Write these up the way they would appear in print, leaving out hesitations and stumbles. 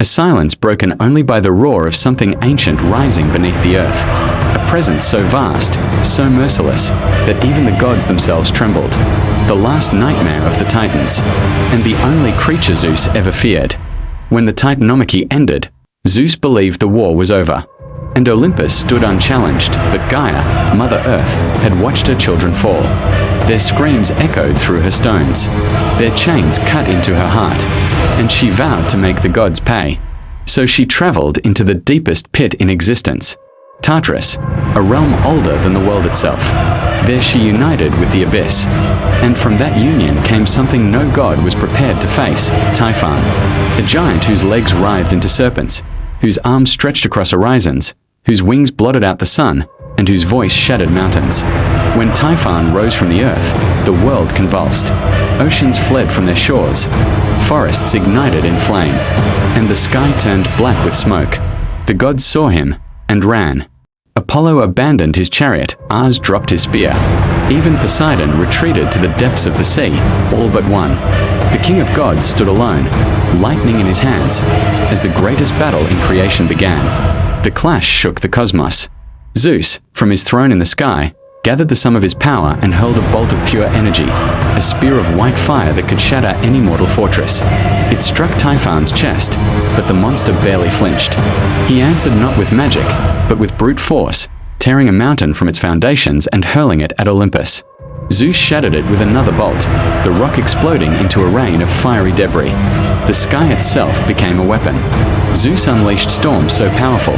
silence broken only by the roar of something ancient rising beneath the earth, a presence so vast, so merciless, that even the gods themselves trembled, the last nightmare of the Titans, and the only creature Zeus ever feared. When the Titanomachy ended, Zeus believed the war was over, and Olympus stood unchallenged, but Gaia, Mother Earth, had watched her children fall. Their screams echoed through her stones, their chains cut into her heart, and she vowed to make the gods pay. So she traveled into the deepest pit in existence, Tartarus, a realm older than the world itself. There she united with the abyss, and from that union came something no god was prepared to face, Typhon, a giant whose legs writhed into serpents, whose arms stretched across horizons, whose wings blotted out the sun, and whose voice shattered mountains. When Typhon rose from the earth, the world convulsed. Oceans fled from their shores, forests ignited in flame, and the sky turned black with smoke. The gods saw him and ran. Apollo abandoned his chariot, Mars dropped his spear. Even Poseidon retreated to the depths of the sea, all but one. The king of gods stood alone, lightning in his hands, as the greatest battle in creation began. The clash shook the cosmos. Zeus, from his throne in the sky, gathered the sum of his power and hurled a bolt of pure energy, a spear of white fire that could shatter any mortal fortress. It struck Typhon's chest, but the monster barely flinched. He answered not with magic, but with brute force, tearing a mountain from its foundations and hurling it at Olympus. Zeus shattered it with another bolt, the rock exploding into a rain of fiery debris. The sky itself became a weapon. Zeus unleashed storms so powerful,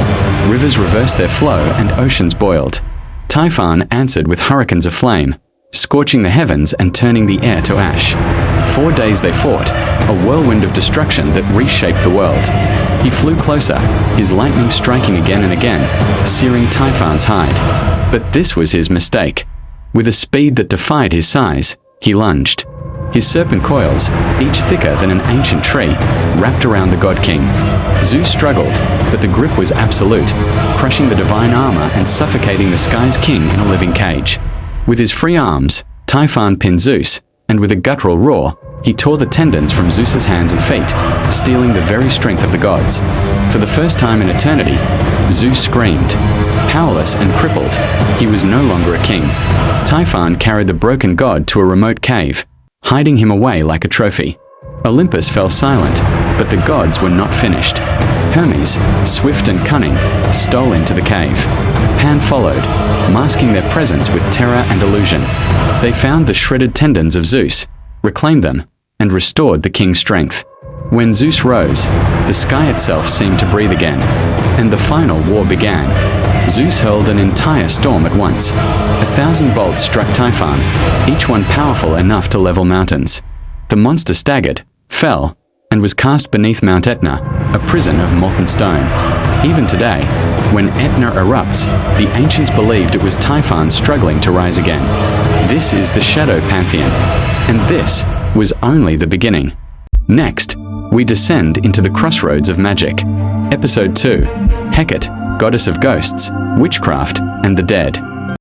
rivers reversed their flow and oceans boiled. Typhon answered with hurricanes of flame, scorching the heavens and turning the air to ash. 4 days they fought, a whirlwind of destruction that reshaped the world. He flew closer, his lightning striking again and again, searing Typhon's hide. But this was his mistake. With a speed that defied his size, he lunged. His serpent coils, each thicker than an ancient tree, wrapped around the god king. Zeus struggled, but the grip was absolute, crushing the divine armor and suffocating the sky's king in a living cage. With his free arms, Typhon pinned Zeus, and with a guttural roar, he tore the tendons from Zeus's hands and feet, stealing the very strength of the gods. For the first time in eternity, Zeus screamed. Powerless and crippled, he was no longer a king. Typhon carried the broken god to a remote cave, hiding him away like a trophy. Olympus fell silent, but the gods were not finished. Hermes, swift and cunning, stole into the cave. Pan followed, masking their presence with terror and illusion. They found the shredded tendons of Zeus, reclaimed them, and restored the king's strength. When Zeus rose, the sky itself seemed to breathe again, and the final war began. Zeus hurled an entire storm at once. 1,000 bolts struck Typhon, each one powerful enough to level mountains. The monster staggered, fell, and was cast beneath Mount Etna, a prison of molten stone. Even today, when Etna erupts, the ancients believed it was Typhon struggling to rise again. This is the Shadow Pantheon, and this was only the beginning. Next, we descend into the crossroads of magic. Episode 2, Hecate, Goddess of Ghosts, Witchcraft, and the Dead.